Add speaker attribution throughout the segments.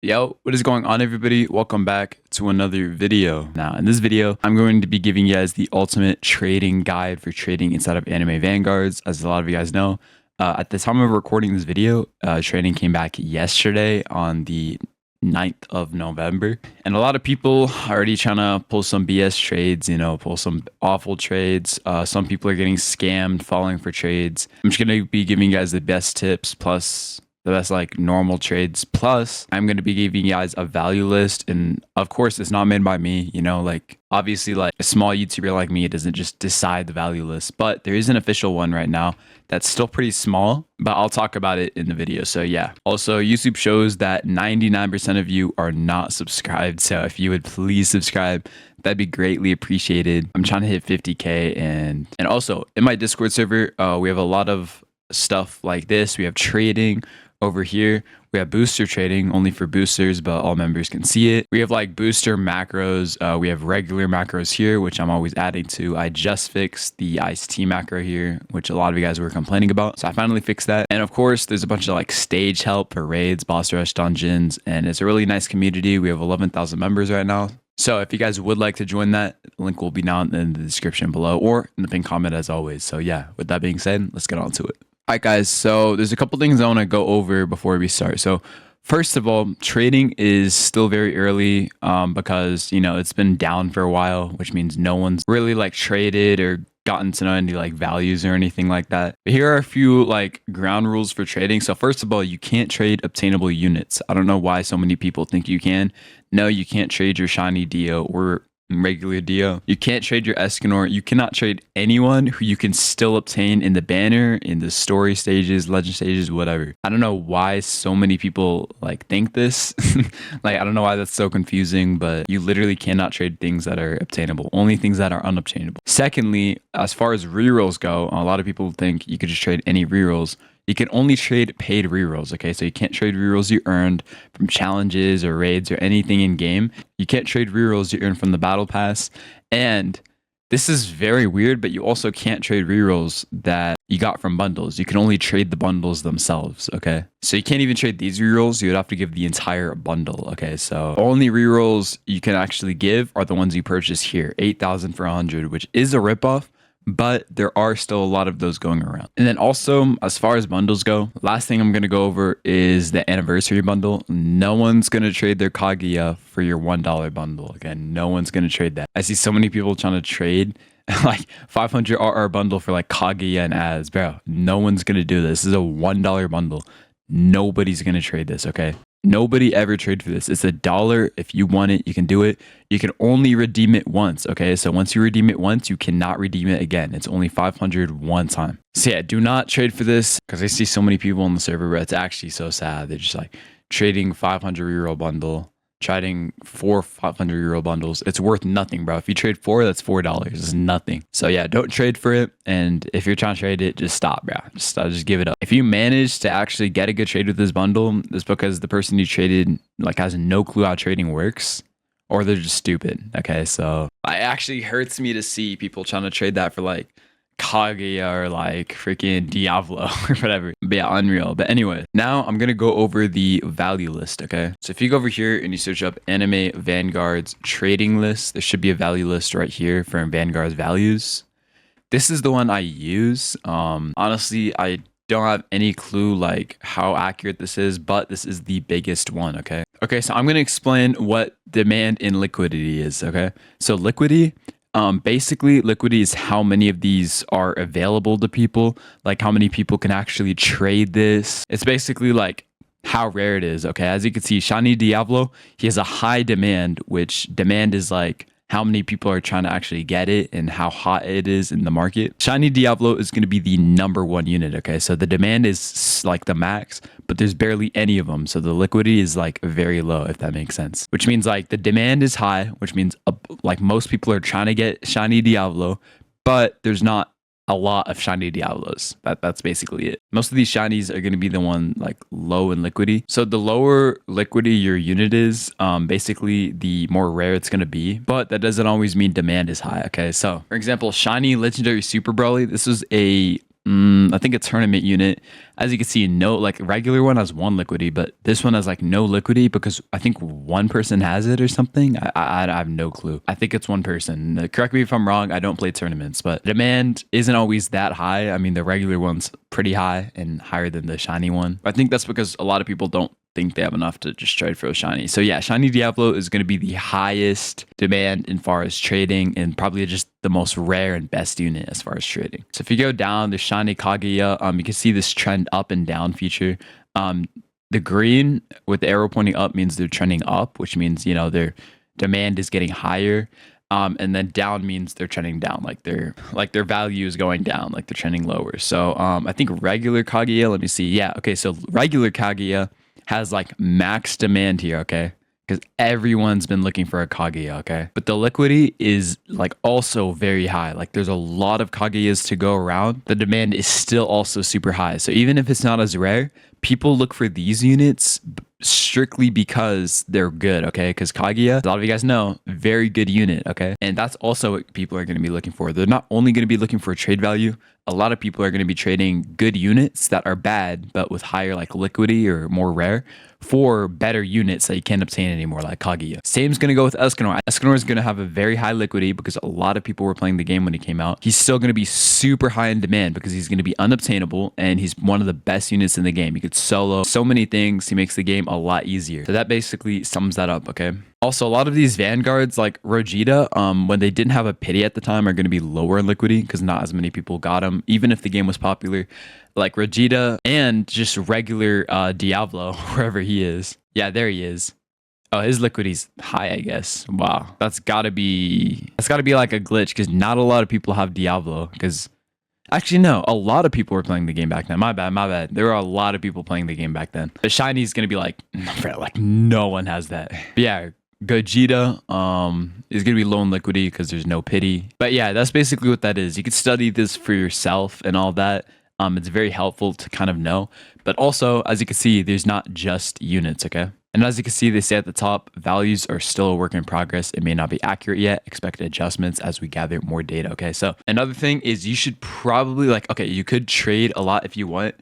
Speaker 1: Yo, what is going on, everybody? Welcome back to another video. Now, in this video, I'm going to be giving you guys the ultimate trading guide for trading inside of anime Vanguards. As a lot of you guys know, at the time of recording this video, trading came back yesterday on the 9th of November. And a lot of people are already trying to pull some BS trades, pull some awful trades. Some people are getting scammed, falling for trades. I'm just going to be giving you guys the best tips, plus the best like normal trades. Plus, I'm going to be giving you guys a value list. And of course, it's not made by me, like obviously like a small YouTuber like me, it doesn't just decide the value list, but there is an official one right now that's still pretty small, but I'll talk about it in the video. So yeah, also YouTube shows that 99% of you are not subscribed. So if you would please subscribe, that'd be greatly appreciated. I'm trying to hit 50K and also in my Discord server, we have a lot of stuff like this. We have trading over here. We have booster trading only for boosters, but all members can see it. We have like booster macros. We have regular macros here, which I'm always adding to. I just fixed the iced tea macro here, which a lot of you guys were complaining about. So I finally fixed that. And of course, there's a bunch of like stage help for raids, boss rush dungeons, and it's a really nice community. We have 11,000 members right now. So if you guys would like to join that, the link will be down in the description below or in the pinned comment as always. So yeah, with that being said, let's get on to it. All right, guys, so there's a couple things I want to go over before we start. So first of all, trading is still very early because, it's been down for a while, which means no one's really like traded or gotten to know any like values or anything like that. But here are a few like ground rules for trading. So first of all, you can't trade obtainable units. I don't know why so many people think you can. No, you can't trade your shiny Dio or regular Dio. You can't trade your Escanor. You cannot trade anyone who you can still obtain in the banner, in the story stages, legend stages, whatever. I don't know why so many people like think this. Like, I don't know why that's so confusing, but you literally cannot trade things that are obtainable, only things that are unobtainable. Secondly, as far as rerolls go, a lot of people think you could just trade any rerolls. You can only trade paid rerolls, okay? So you can't trade rerolls you earned from challenges or raids or anything in game. You can't trade rerolls you earned from the battle pass. And this is very weird, but you also can't trade rerolls that you got from bundles. You can only trade the bundles themselves, okay? So you can't even trade these rerolls. You would have to give the entire bundle, okay? So only rerolls you can actually give are the ones you purchase here, 8,000 for 100, which is a ripoff. But there are still a lot of those going around. And then also, as far as bundles go, last thing I'm going to go over is the anniversary bundle. No one's going to trade their Kaguya for your $1 bundle. Again, no one's going to trade that. I see so many people trying to trade like 500 RR bundle for like Kaguya and Az. Bro, no one's going to do this. This is a $1 bundle. Nobody's going to trade this, okay? Nobody ever trade for this. It's $1. If you want it, you can do it. You can only redeem it once, okay? So once you redeem it once, you cannot redeem it again. It's only 500 one time. So yeah, do not trade for this because I see so many people on the server where it's actually so sad. They're just like trading 500 euro bundle, trading 500 euro bundles. It's worth nothing, bro. If you trade 4, that's $4. It's nothing. So yeah, don't trade for it. And if you're trying to trade it, just stop, bro. Just give it up. If you manage to actually get a good trade with this bundle, it's because the person you traded like has no clue how trading works, or they're just stupid. Okay, so it actually hurts me to see people trying to trade that for like Kaguya or like freaking Diablo or whatever. But yeah, unreal. But anyway, now I'm gonna go over the value list, okay? So if you go over here and you search up anime Vanguards trading list, there should be a value list right here for Vanguard's values. This is the one I use. Honestly, I don't have any clue like how accurate this is, but this is the biggest one, okay? Okay, so I'm gonna explain what demand and liquidity is, okay? So liquidity, basically liquidity is how many of these are available to people, like how many people can actually trade this. It's basically like how rare it is, okay? As you can see, Shiny Diablo, he has a high demand, which demand is like how many people are trying to actually get it and how hot it is in the market. Shiny Diablo is going to be the #1 unit, okay? So the demand is like the max, but there's barely any of them. So the liquidity is like very low, if that makes sense. Which means like the demand is high, which means like most people are trying to get Shiny Diablo, but there's not a lot of shiny Diablos. That's basically it. Most of these shinies are going to be the one like low in liquidity. So the lower liquidity your unit is, basically the more rare it's going to be, but that doesn't always mean demand is high. Okay, so for example, shiny legendary super Brawly, this is a I think a tournament unit. As you can see, no, like regular one has one liquidity, but this one has like no liquidity because I think one person has it or something. I have no clue. I think it's one person. Correct me if I'm wrong. I don't play tournaments, but demand isn't always that high. I mean, the regular one's pretty high and higher than the shiny one. I think that's because a lot of people don't think they have enough to just trade for a shiny. So yeah, shiny Diablo is going to be the highest demand in far as trading and probably just the most rare and best unit as far as trading. So if you go down the shiny Kaguya, you can see this trend up and down feature. The green with the arrow pointing up means they're trending up, which means, you know, their demand is getting higher. And then down means they're trending down, like their value is going down, like they're trending lower. So I think regular Kaguya, let me see. Yeah, okay, so regular Kaguya has like max demand here, okay? Because everyone's been looking for a Kaguya, okay? But the liquidity is like also very high. Like there's a lot of Kaguyas to go around. The demand is still also super high. So even if it's not as rare, people look for these units strictly because they're good, okay? Because Kaguya, a lot of you guys know, very good unit, okay? And that's also what people are going to be looking for. They're not only going to be looking for trade value. A lot of people are going to be trading good units that are bad, but with higher like liquidity or more rare for better units that you can't obtain anymore, like Kaguya. Same's going to go with Escanor. Escanor is going to have a very high liquidity because a lot of people were playing the game when he came out. He's still going to be super high in demand because he's going to be unobtainable and he's one of the best units in the game. He could solo so many things. He makes the game a lot easier. So that basically sums that up, okay? Also, a lot of these Vanguards, like Rogita, when they didn't have a pity at the time, are going to be lower in liquidity because not as many people got them, even if the game was popular. Like Rogita and just regular Diablo, wherever he is. Yeah, there he is. Oh, his liquidity's high, I guess. Wow, that's gotta be like a glitch because not a lot of people have Diablo. Because actually, no, a lot of people were playing the game back then. My bad. There were a lot of people playing the game back then. The shiny's gonna be like, like no one has that. But yeah. Gogeta is going to be low in liquidity because there's no pity. But yeah, that's basically what that is. You could study this for yourself and all that. It's very helpful to kind of know. But also, as you can see, there's not just units, okay? And as you can see, they say at the top, values are still a work in progress. It may not be accurate yet. Expect adjustments as we gather more data, okay? So another thing is you should probably okay, you could trade a lot if you want.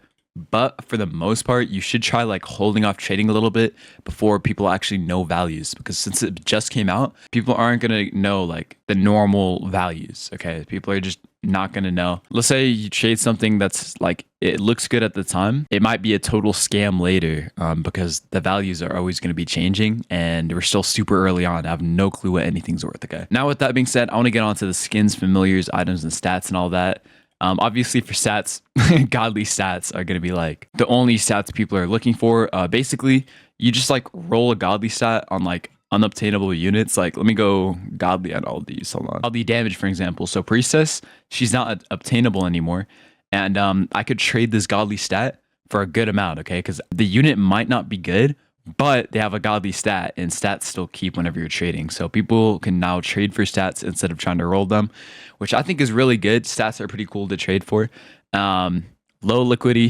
Speaker 1: But for the most part, you should try like holding off trading a little bit before people actually know values. Because since it just came out, people aren't going to know like the normal values. Okay. People are just not going to know. Let's say you trade something that's like, it looks good at the time. It might be a total scam later because the values are always going to be changing and we're still super early on. I have no clue what anything's worth. Okay. Now with that being said, I want to get on to the skins, familiars, items, and stats and all that. Obviously for stats, godly stats are going to be like the only stats people are looking for. Basically, you just like roll a godly stat on like unobtainable units. Like, let me go godly on all these. Hold on. Godly damage, for example. So priestess, she's not obtainable anymore. And I could trade this godly stat for a good amount, okay? Because the unit might not be good, but they have a godly stat and stats still keep whenever you're trading. So people can now trade for stats instead of trying to roll them, which I think is really good. Stats are pretty cool to trade for. Low liquidity,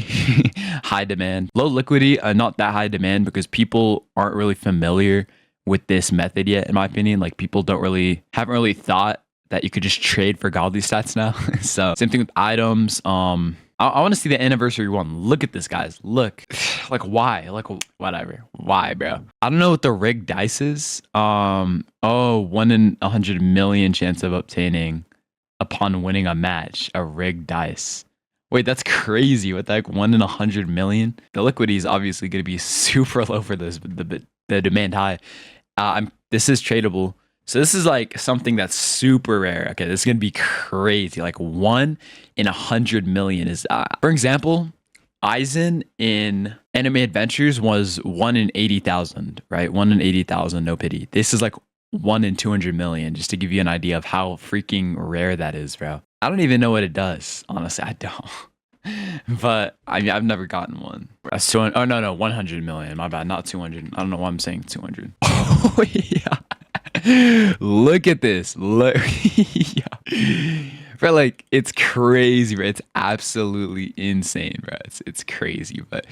Speaker 1: high demand. Low liquidity, not that high demand because people aren't really familiar with this method yet, in my opinion. Like people haven't really thought that you could just trade for godly stats now. So same thing with items. I want to see the anniversary one. Look at this, guys. Look. Like, why? Like, whatever. Why, bro? I don't know what the rigged dice is. 1 in 100 million chance of obtaining upon winning a match. A rigged dice. Wait, that's crazy. With like 1 in 100 million? The liquidity is obviously going to be super low for this, but the demand high. This is tradable. So this is like something that's super rare. Okay, this is going to be crazy. Like 1 in 100 million is, for example, Aizen in Anime Adventures was 1 in 80,000, right? 1 in 80,000, no pity. This is like 1 in 200 million, just to give you an idea of how freaking rare that is, bro. I don't even know what it does. Honestly, I don't. But I mean, I've never gotten one. That's 200, oh, no, 100 million. My bad, not 200. I don't know why I'm saying 200. Oh, yeah. Look at this. Look. Yeah. Bro, like, it's crazy, bro. It's absolutely insane, bro. It's crazy. But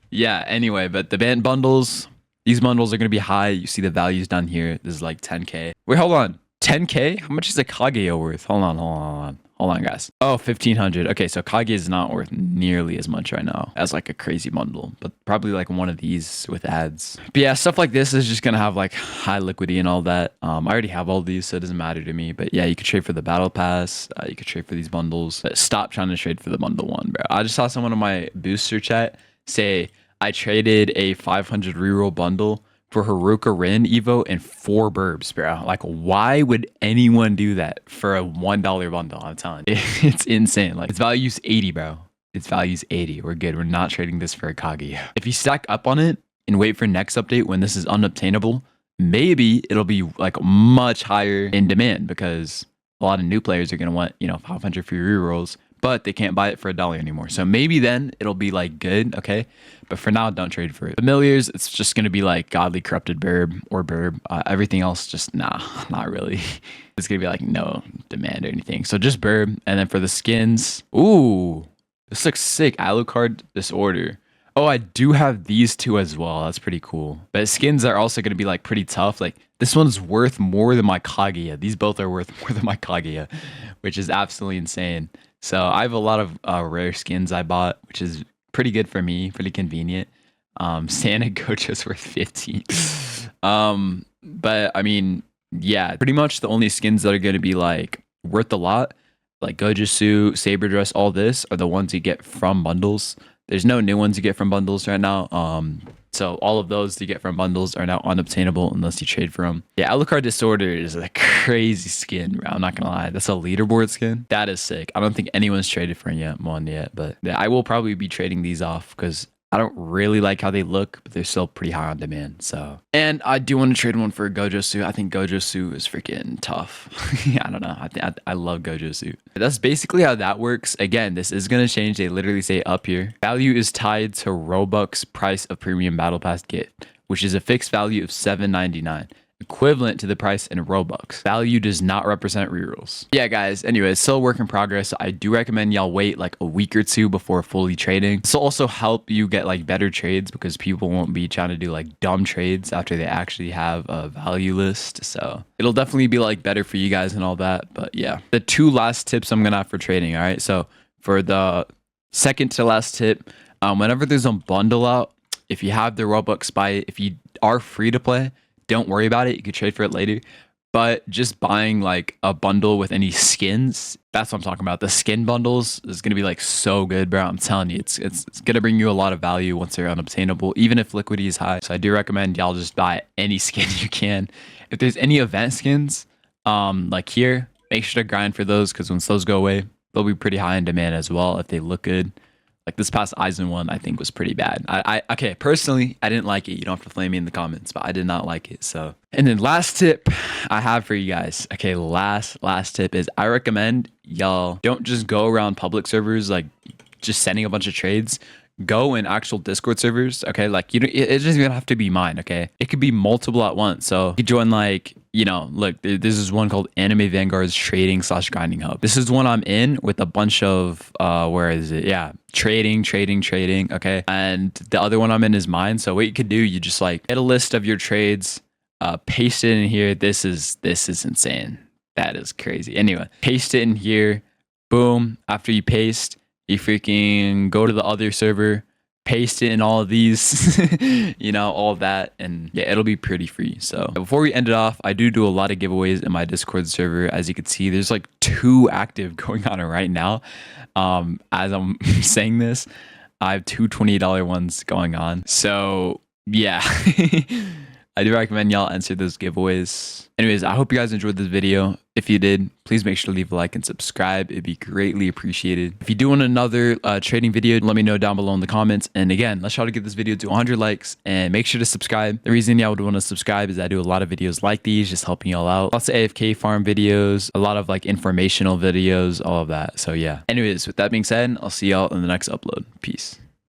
Speaker 1: yeah, anyway, but the band bundles, these bundles are going to be high. You see the values down here. This is like 10K. Wait, hold on. 10K? How much is a Kaguya worth? Hold on. Hold on, guys. Oh, 1500. Okay, so Kage is not worth nearly as much right now as like a crazy bundle, but probably like one of these with ads. But yeah, stuff like this is just gonna have like high liquidity and all that. I already have all these, so it doesn't matter to me. But yeah, you could trade for the battle pass. You could trade for these bundles. But stop trying to trade for the bundle one, bro. I just saw someone in my booster chat say I traded a 500 reroll bundle for Haruka Rin Evo and 4 burbs, bro. Like, why would anyone do that for a $1 bundle? I'm telling you, it's insane. Like, its value's 80, bro. Its value's 80. We're good. We're not trading this for a Kage. If you stack up on it and wait for next update when this is unobtainable, maybe it'll be like much higher in demand because a lot of new players are gonna want, you know, 500 free rerolls, but they can't buy it for $1 anymore. So maybe then it'll be like good, okay? But for now, don't trade for it. Familiars, it's just gonna be like Godly Corrupted Burb or Burb. Everything else, just nah, not really. It's gonna be like no demand or anything. So just Burb. And then for the skins, ooh, this looks sick. Alucard Disorder. Oh, I do have these two as well. That's pretty cool. But skins are also gonna be like pretty tough. Like this one's worth more than my Kaguya. These both are worth more than my Kaguya, which is absolutely insane. So I have a lot of rare skins I bought, which is pretty good for me, pretty convenient. Santa Gojo's worth 15. But I mean, yeah, pretty much the only skins that are going to be like worth a lot, like Gojo suit, Saber dress, all this are the ones you get from bundles. There's no new ones you get from bundles right now. So all of those you get from bundles are now unobtainable unless you trade for them. Yeah, Alucard Disorder is a crazy skin, bro. I'm not gonna lie. That's a leaderboard skin. That is sick. I don't think anyone's traded for one yet, but yeah, I will probably be trading these off because I don't really like how they look, but they're still pretty high on demand. So, and I do want to trade one for Gojo suit. I think Gojo suit is freaking tough. I don't know. I love Gojo suit. That's basically how that works. Again, this is going to change. They literally say up here, value is tied to Robux price of premium battle pass get, which is a fixed value of $7.99. Equivalent to the price in Robux. Value does not represent rerolls. Yeah, guys. Anyways, still a work in progress. I do recommend y'all wait like a week or two before fully trading. This will also help you get like better trades because people won't be trying to do like dumb trades after they actually have a value list. So it'll definitely be like better for you guys and all that. But yeah, the 2 last tips I'm gonna have for trading. All right. So for the second to last tip, whenever there's a bundle out, if you have the Robux buy it, if you are free to play, don't worry about it. You could trade for it later. But just buying like a bundle with any skins, that's what I'm talking about. The skin bundles is going to be like so good, bro. I'm telling you, it's going to bring you a lot of value once they're unobtainable, even if liquidity is high. So I do recommend y'all just buy any skin you can. If there's any event skins, like here, make sure to grind for those because once those go away, they'll be pretty high in demand as well if they look good. Like this past Aizen one, I think was pretty bad. Okay, personally, I didn't like it. You don't have to flame me in the comments, but I did not like it. So, and then last tip I have for you guys. Okay, last tip is I recommend y'all don't just go around public servers like just sending a bunch of trades. Go in actual Discord servers. Okay, like it doesn't even have to be mine. Okay, it could be multiple at once. So you could join like, you know, look, this is one called Anime Vanguards Trading / Grinding Hub. This is the one I'm in with a bunch of where is it? Yeah, trading. Okay, and the other one I'm in is mine. So what you could do, you just like get a list of your trades, paste it in here. This is insane. That is crazy. Anyway, paste it in here. Boom. After you paste, you freaking go to the other server, paste it in all of these, you know, all of that. And yeah, it'll be pretty free. So before we end it off, I do a lot of giveaways in my Discord server. As you can see, there's like 2 active going on right now. As I'm saying this, I have 2 $20 ones going on. So yeah, I do recommend y'all enter those giveaways. Anyways, I hope you guys enjoyed this video. If you did, please make sure to leave a like and subscribe. It'd be greatly appreciated. If you do want another trading video, let me know down below in the comments. And again, let's try to get this video to 100 likes and make sure to subscribe. The reason y'all would want to subscribe is I do a lot of videos like these, just helping y'all out. Lots of AFK farm videos, a lot of like informational videos, all of that. So yeah. Anyways, with that being said, I'll see y'all in the next upload. Peace.